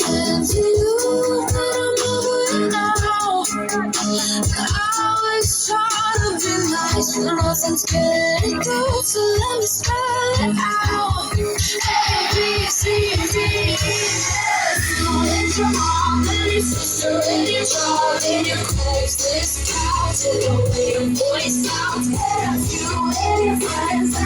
listen to you, but I'm over it now. I always try to be nice, but nothing's getting through, so let me spell it out. A, B, C, D, E, F. It's your mom and your sister and your dog and your Craigslist couch, and you're waiting for your sound. And you and your friends.